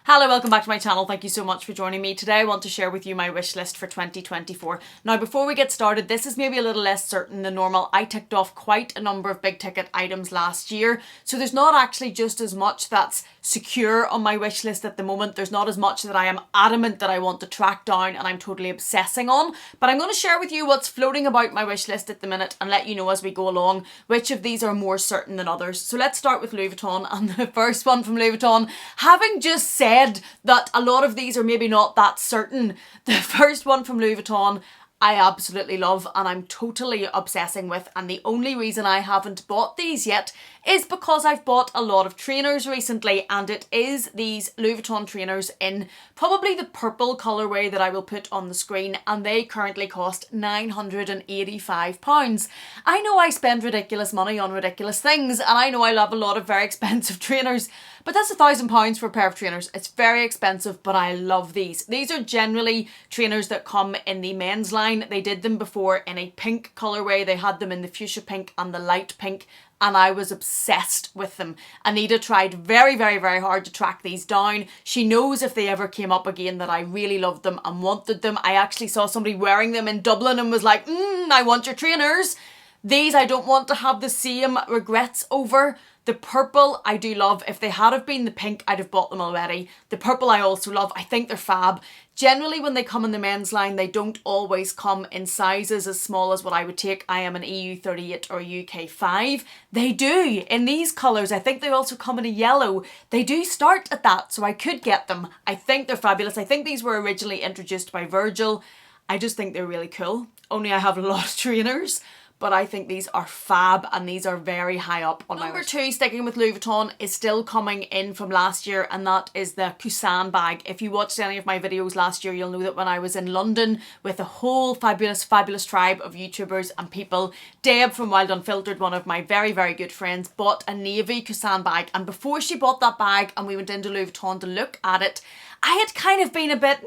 Hello, welcome back to my channel. Thank you so much for joining me. Today I want to share with you my wish list for 2024. Now before we get started, this is maybe a little less certain than normal. I ticked off quite a number of big ticket items last year, so there's not actually just as much that's secure on my wish list at the moment. There's not as much that I am adamant that I want to track down and I'm totally obsessing on, but I'm going to share with you what's floating about my wish list at the minute and let you know as we go along which of these are more certain than others. So let's start with Louis Vuitton, and the first one from Louis Vuitton, having just said that a lot of these are maybe not that certain, the first one from Louis Vuitton I absolutely love and I'm totally obsessing with, and the only reason I haven't bought these yet is because I've bought a lot of trainers recently, and it is these Louis Vuitton trainers in probably the purple colourway that I will put on the screen, and they currently cost £985. I know I spend ridiculous money on ridiculous things, and I know I love a lot of very expensive trainers, but that's £1,000 for a pair of trainers. It's very expensive, but I love these. These are generally trainers that come in the men's line. They did them before in a pink colourway. They had them in the fuchsia pink and the light pink, and I was obsessed with them. Anita tried very hard to track these down. She knows if they ever came up again that I really loved them and wanted them. I actually saw somebody wearing them in Dublin and was like, I want your trainers. These I don't want to have the same regrets over. The purple I do love. If they had have been the pink, I'd have bought them already. The purple I also love. I think they're fab. Generally when they come in the men's line, they don't always come in sizes as small as what I would take. I am an EU 38 or UK 5. They do in these colours. I think they also come in a yellow. They do start at that, so I could get them. I think they're fabulous. I think these were originally introduced by Virgil. I just think they're really cool. Only I have a lot of trainers, but I think these are fab and these are very high up on my list. Number 2, sticking with Louis Vuitton, is still coming in from last year, and that is the Coussin bag. If you watched any of my videos last year, you'll know that when I was in London with a whole fabulous tribe of YouTubers and people, Deb from Wild Unfiltered, one of my very good friends, bought a navy Coussin bag, and before she bought that bag and we went into Louis Vuitton to look at it, I had kind of been a bit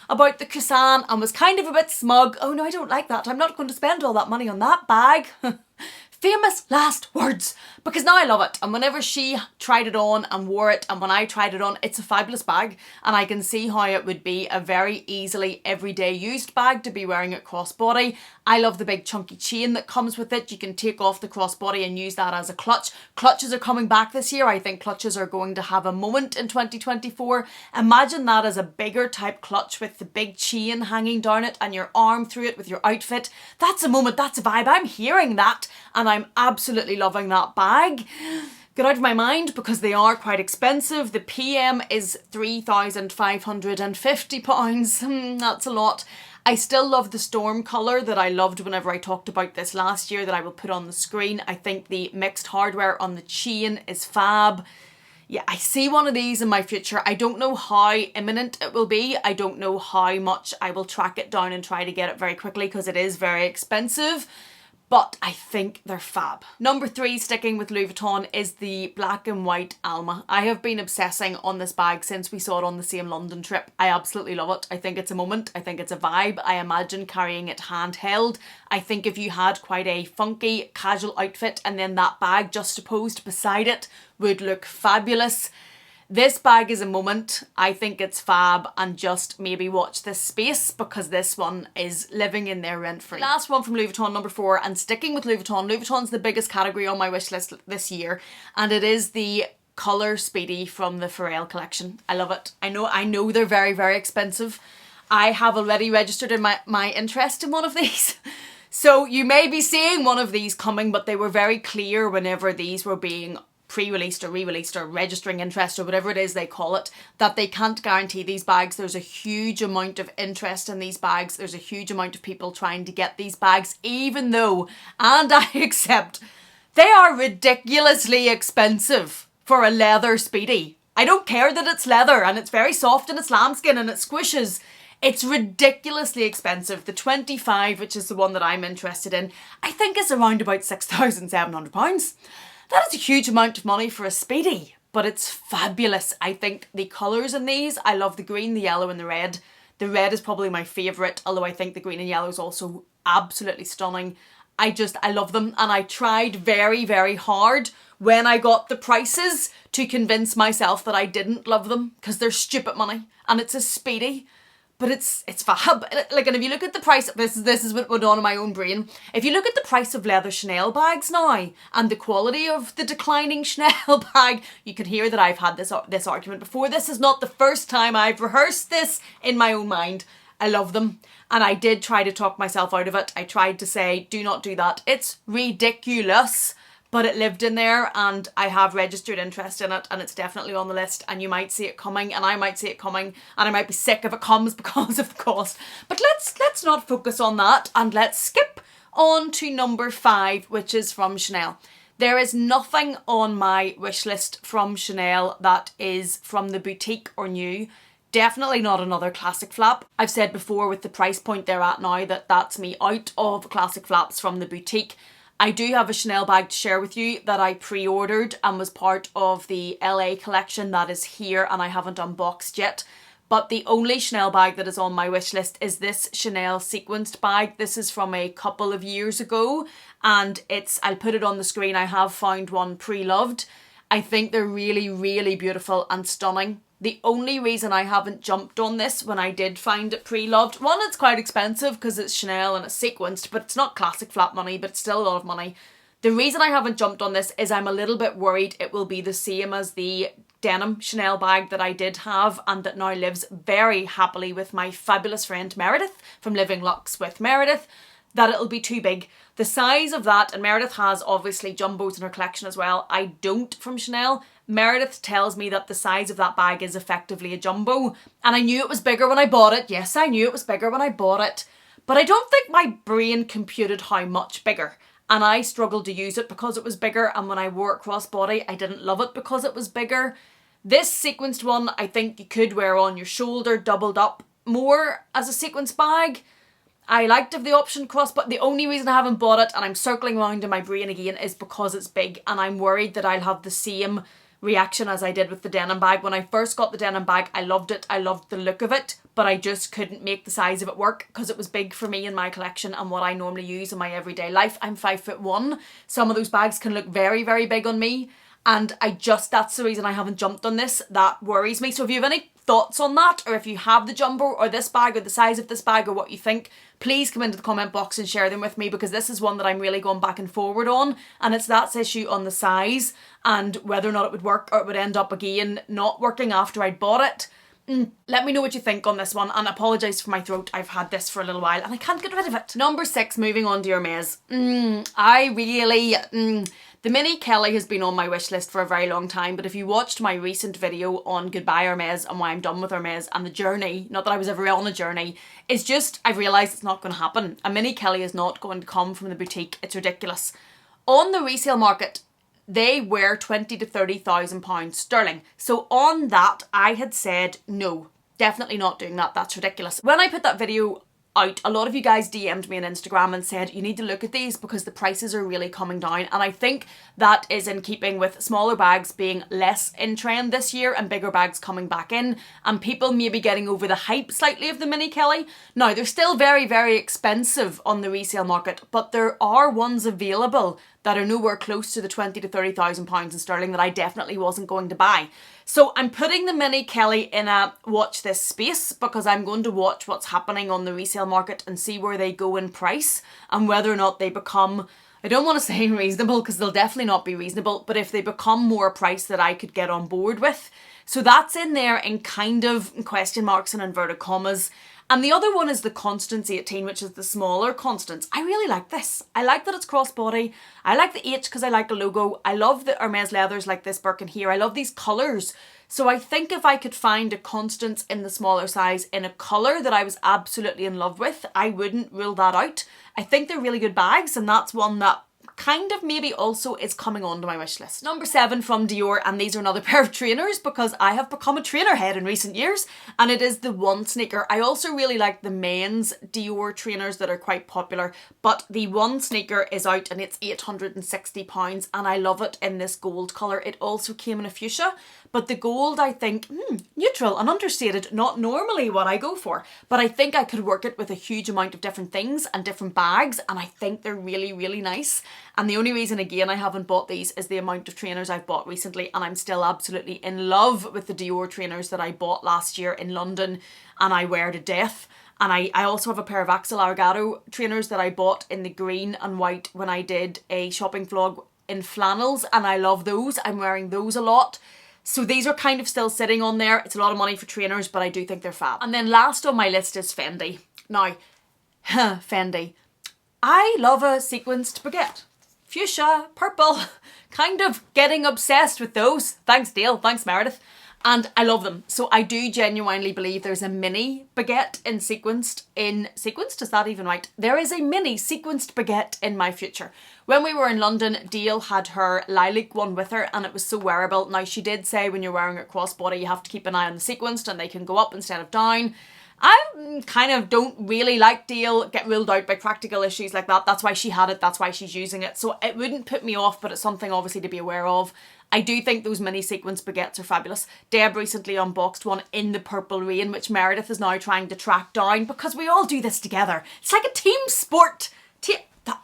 about the Coussin and was kind of a bit smug. Oh no, I don't like that. I'm not going to spend all that money on that bag. Famous last words, because now I love it, and whenever she tried it on and wore it, and when I tried it on, it's a fabulous bag, and I can see how it would be a very easily everyday used bag to be wearing it crossbody. I love the big chunky chain that comes with it. You can take off the crossbody and use that as a clutch. Clutches are coming back this year. I think clutches are going to have a moment in 2024. Imagine that as a bigger type clutch with the big chain hanging down it and your arm through it with your outfit. That's a moment, that's a vibe. I'm hearing that and I'm absolutely loving that bag. Get out of my mind because they are quite expensive. The PM is £3,550. That's a lot. I still love the storm colour that I loved whenever I talked about this last year that I will put on the screen. I think the mixed hardware on the chain is fab. Yeah, I see one of these in my future. I don't know how imminent it will be. I don't know how much I will track it down and try to get it very quickly because it is very expensive. But I think they're fab. Number 3, sticking with Louis Vuitton, is the black and white Alma. I have been obsessing on this bag since we saw it on the same London trip. I absolutely love it. I think it's a moment. I think it's a vibe. I imagine carrying it handheld. I think if you had quite a funky casual outfit and then that bag just posed beside it would look fabulous. This bag is a moment. I think it's fab, and just maybe watch this space because this one is living in there rent free. Last one from Louis Vuitton, number 4, and sticking with Louis Vuitton. Louis Vuitton's the biggest category on my wish list this year, and it is the colour Speedy from the Pharrell collection. I love it. I know they're very expensive. I have already registered in my interest in one of these. So you may be seeing one of these coming, but they were very clear whenever these were being pre-released or re-released or registering interest or whatever it is they call it, that they can't guarantee these bags. There's a huge amount of interest in these bags. There's a huge amount of people trying to get these bags, even though, and I accept, they are ridiculously expensive for a leather Speedy. I don't care that it's leather and it's very soft and it's lambskin and it squishes. It's ridiculously expensive. The 25, which is the one that I'm interested in, I think is around about £6,700. That is a huge amount of money for a Speedy, but it's fabulous. I think the colours in these, I love the green, the yellow and the red. The red is probably my favourite, although I think the green and yellow is also absolutely stunning. I love them, and I tried very, very hard when I got the prices to convince myself that I didn't love them because they're stupid money and it's a Speedy. But it's fab. Like, and if you look at the price, this is what went on in my own brain. If you look at the price of leather Chanel bags now and the quality of the declining Chanel bag, you can hear that I've had this argument before. This is not the first time I've rehearsed this in my own mind. I love them. And I did try to talk myself out of it. I tried to say, do not do that. It's ridiculous. But it lived in there, and I have registered interest in it, and it's definitely on the list, and you might see it coming, and I might see it coming, and I might be sick if it comes because of the cost. But let's not focus on that, and let's skip on to number 5, which is from Chanel. There is nothing on my wish list from Chanel that is from the boutique or new. Definitely not another classic flap. I've said before with the price point they're at now that that's me out of classic flaps from the boutique. I do have a Chanel bag to share with you that I pre-ordered and was part of the LA collection that is here, and I haven't unboxed yet. But the only Chanel bag that is on my wish list is this Chanel sequenced bag. This is from a couple of years ago, and I'll put it on the screen. I have found one Preloved. I think they're really, really beautiful and stunning. The only reason I haven't jumped on this when I did find it Preloved, one, it's quite expensive because it's Chanel and it's sequenced, but it's not classic flap money, but it's still a lot of money. The reason I haven't jumped on this is I'm a little bit worried it will be the same as the denim Chanel bag that I did have and that now lives very happily with my fabulous friend Meredith from Living Luxe with Meredith, that it'll be too big. The size of that, and Meredith has obviously jumbos in her collection as well. I don't from Chanel. Meredith tells me that the size of that bag is effectively a jumbo, and I knew it was bigger when I bought it. Yes, I knew it was bigger when I bought it, but I don't think my brain computed how much bigger, and I struggled to use it because it was bigger, and when I wore it crossbody, I didn't love it because it was bigger. This sequenced one, I think you could wear on your shoulder, doubled up more as a sequence bag. I liked of the option cross, but the only reason I haven't bought it, and I'm circling around in my brain again, is because it's big, and I'm worried that I'll have the same reaction as I did with the denim bag. When I first got the denim bag, I loved it. I loved the look of it, but I just couldn't make the size of it work because it was big for me in my collection and what I normally use in my everyday life. I'm 5'1". Some of those bags can look very, very big on me, and that's the reason I haven't jumped on this. That worries me. So if you have any thoughts on that, or if you have the jumbo or this bag or the size of this bag or what you think, please come into the comment box and share them with me, because this is one that I'm really going back and forward on, and it's that issue on the size and whether or not it would work, or it would end up again not working after I'd bought it. Let me know what you think on this one, and apologise for my throat. I've had this for a little while and I can't get rid of it. Number 6, moving on to Hermès. The Mini Kelly has been on my wish list for a very long time, but if you watched my recent video on Goodbye Hermès and why I'm done with Hermès and the journey, not that I was ever on a journey, it's just I've realised it's not going to happen. A Mini Kelly is not going to come from the boutique. It's ridiculous. On the resale market, they were £20,000 to £30,000 sterling. So on that, I had said no, definitely not doing that. That's ridiculous. When I put that video out, a lot of you guys DM'd me on Instagram and said you need to look at these because the prices are really coming down, and I think that is in keeping with smaller bags being less in trend this year and bigger bags coming back in, and people maybe getting over the hype slightly of the Mini Kelly. Now, they're still very, very expensive on the resale market, but there are ones available that are nowhere close to the £20,000 to £30,000 in sterling that I definitely wasn't going to buy. So I'm putting the Mini Kelly in a watch this space, because I'm going to watch what's happening on the resale market and see where they go in price and whether or not they become, I don't want to say reasonable because they'll definitely not be reasonable, but if they become more a price that I could get on board with. So that's in there in kind of question marks and inverted commas. And the other one is the Constance 18, which is the smaller Constance. I really like this. I like that it's crossbody. I like the H because I like the logo. I love the Hermès leathers like this Birkin here. I love these colours. So I think if I could find a Constance in the smaller size in a colour that I was absolutely in love with, I wouldn't rule that out. I think they're really good bags, and that's one that kind of maybe also is coming onto my wish list. Number 7 from Dior, and these are another pair of trainers because I have become a trainer head in recent years, and it is the One sneaker. I also really like the men's Dior trainers that are quite popular, but the One sneaker is out and it's £860 and I love it in this gold colour. It also came in a fuchsia, but the gold I think, neutral and understated, not normally what I go for, but I think I could work it with a huge amount of different things and different bags, and I think they're really, really nice. And the only reason, again, I haven't bought these is the amount of trainers I've bought recently, and I'm still absolutely in love with the Dior trainers that I bought last year in London and I wear to death. And I also have a pair of Axel Argado trainers that I bought in the green and white when I did a shopping vlog in flannels, and I love those. I'm wearing those a lot. So these are kind of still sitting on there. It's a lot of money for trainers, but I do think they're fab. And then last on my list is Fendi. Now, Fendi. I love a sequenced baguette. Fuchsia, purple, kind of getting obsessed with those. Thanks Dale, thanks Meredith. And I love them. So I do genuinely believe there's a mini baguette in sequenced, is that even right? There is a mini sequenced baguette in my future. When we were in London, Dale had her lilac one with her and it was so wearable. Now she did say when you're wearing it crossbody, you have to keep an eye on the sequenced and they can go up instead of down. I kind of don't really like Dale, get ruled out by practical issues like that. That's why she had it, that's why she's using it. So it wouldn't put me off, but it's something obviously to be aware of. I do think those mini sequence baguettes are fabulous. Deb recently unboxed one in the purple rain, which Meredith is now trying to track down because we all do this together. It's like a team sport.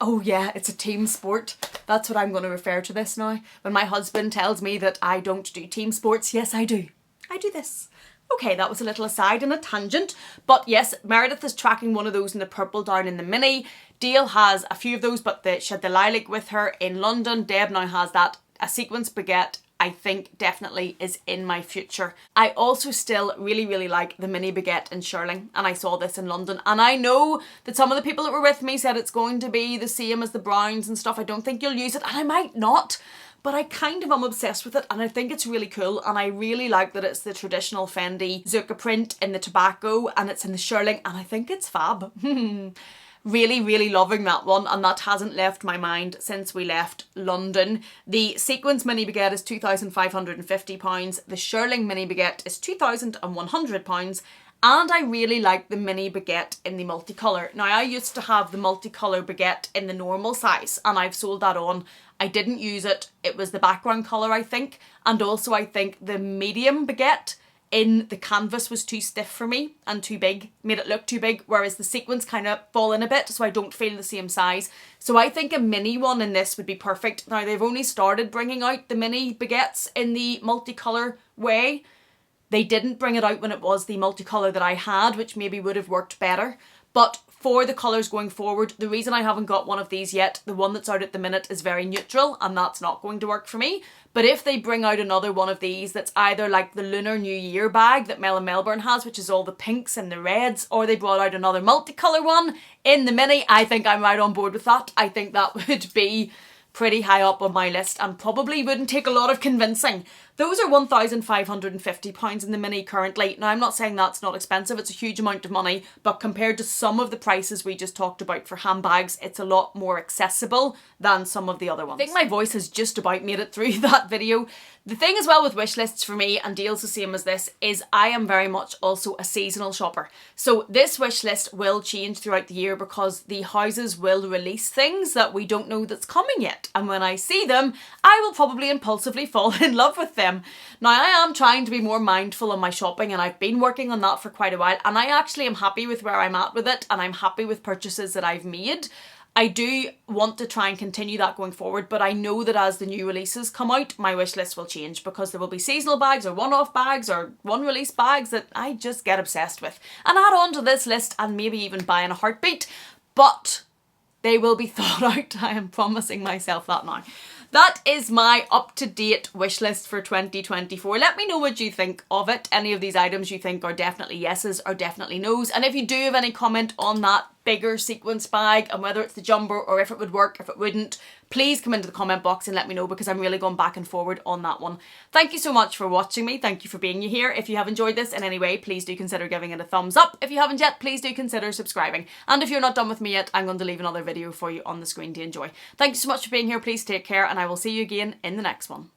Oh yeah, it's a team sport. That's what I'm going to refer to this now. When my husband tells me that I don't do team sports, yes I do. I do this. Okay, that was a little aside and a tangent. But yes, Meredith is tracking one of those in the purple down in the mini. Dale has a few of those, but she had the lilac with her in London. Deb now has that. A sequence baguette, I think, definitely is in my future. I also still really, really like the mini baguette in shearling, and I saw this in London. And I know that some of the people that were with me said it's going to be the same as the browns and stuff. I don't think you'll use it, and I might not. But I kind of am obsessed with it and I think it's really cool, and I really like that it's the traditional Fendi Zucca print in the tobacco and it's in the shearling, and I think it's fab. Really, really loving that one, and that hasn't left my mind since we left London. The sequence mini baguette is £2,550. The shearling mini baguette is £2,100. And I really like the mini baguette in the multicolour. Now, I used to have the multicolour baguette in the normal size and I've sold that on. I didn't use it. It was the background colour, I think. And also I think the medium baguette in the canvas was too stiff for me and too big, made it look too big, whereas the sequins kind of fall in a bit so I don't feel the same size. So I think a mini one in this would be perfect. Now they've only started bringing out the mini baguettes in the multicolour way. They didn't bring it out when it was the multicolour that I had, which maybe would have worked better. But for the colours going forward, the reason I haven't got one of these yet, the one that's out at the minute is very neutral and that's not going to work for me. But if they bring out another one of these that's either like the Lunar New Year bag that Mel and Melbourne has, which is all the pinks and the reds, or they brought out another multicolour one in the mini, I think I'm right on board with that. I think that would be pretty high up on my list and probably wouldn't take a lot of convincing. Those are £1,550 in the mini currently. Now I'm not saying that's not expensive, it's a huge amount of money, but compared to some of the prices we just talked about for handbags, it's a lot more accessible than some of the other ones. I think my voice has just about made it through that video. The thing as well with wish lists for me, and Dale's the same as this, is I am very much also a seasonal shopper. So this wish list will change throughout the year because the houses will release things that we don't know that's coming yet. And when I see them, I will probably impulsively fall in love with them. Now I am trying to be more mindful of my shopping and I've been working on that for quite a while, and I actually am happy with where I'm at with it and I'm happy with purchases that I've made. I do want to try and continue that going forward, but I know that as the new releases come out, my wish list will change because there will be seasonal bags or one-off bags or one-release bags that I just get obsessed with and add on to this list and maybe even buy in a heartbeat, but they will be thought out. I am promising myself that now. That is my up-to-date wish list for 2024. Let me know what you think of it. Any of these items you think are definitely yeses or definitely nos. And if you do have any comment on that bigger sequence bag and whether it's the jumbo or if it would work, if it wouldn't, please come into the comment box and let me know because I'm really going back and forward on that one. Thank you so much for watching me. Thank you for being here. If you have enjoyed this in any way, please do consider giving it a thumbs up. If you haven't yet, please do consider subscribing. And if you're not done with me yet, I'm going to leave another video for you on the screen to enjoy. Thank you so much for being here. Please take care and I will see you again in the next one.